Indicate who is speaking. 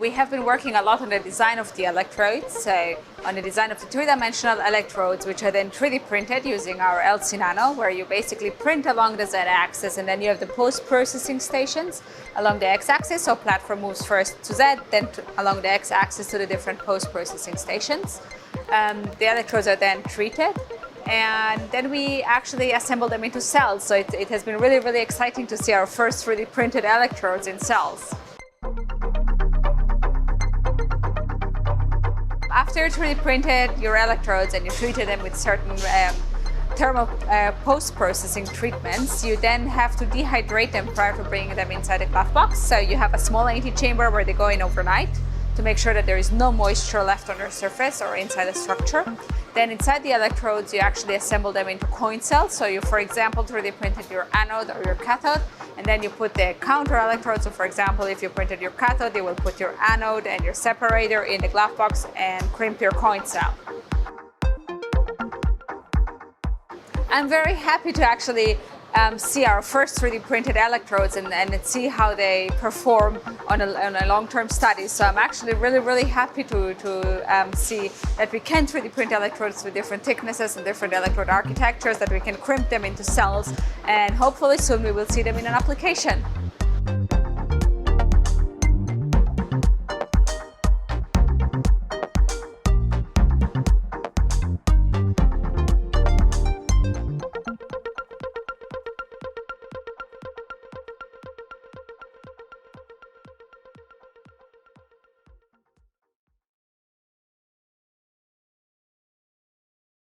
Speaker 1: we have been working a lot on the design of the electrodes, so on the design of the three-dimensional electrodes, which are then 3D printed using our LC Nano, where you basically print along the Z-axis, and then you have the post-processing stations along the X-axis, so platform moves first to Z, then along the X-axis to the different post-processing stations. The electrodes are then treated, and then we actually assemble them into cells, so it has been really, really exciting to see our first 3D printed electrodes in cells. After you 3D printed your electrodes and you treated them with certain thermal post-processing treatments, you then have to dehydrate them prior to bringing them inside the glove box. So you have a small antechamber where they go in overnight to make sure that there is no moisture left on their surface or inside the structure. Then inside the electrodes, you actually assemble them into coin cells. So you, for example, 3D printed your anode or your cathode, and then you put the counter electrode. So for example, if you printed your cathode, you will put your anode and your separator in the glove box and crimp your coin cell. I'm very happy to actually see our first 3D printed electrodes and see how they perform on a long-term study. So I'm actually really, really happy to see that we can 3D print electrodes with different thicknesses and different electrode architectures, that we can crimp them into cells, and hopefully soon we will see them in an application.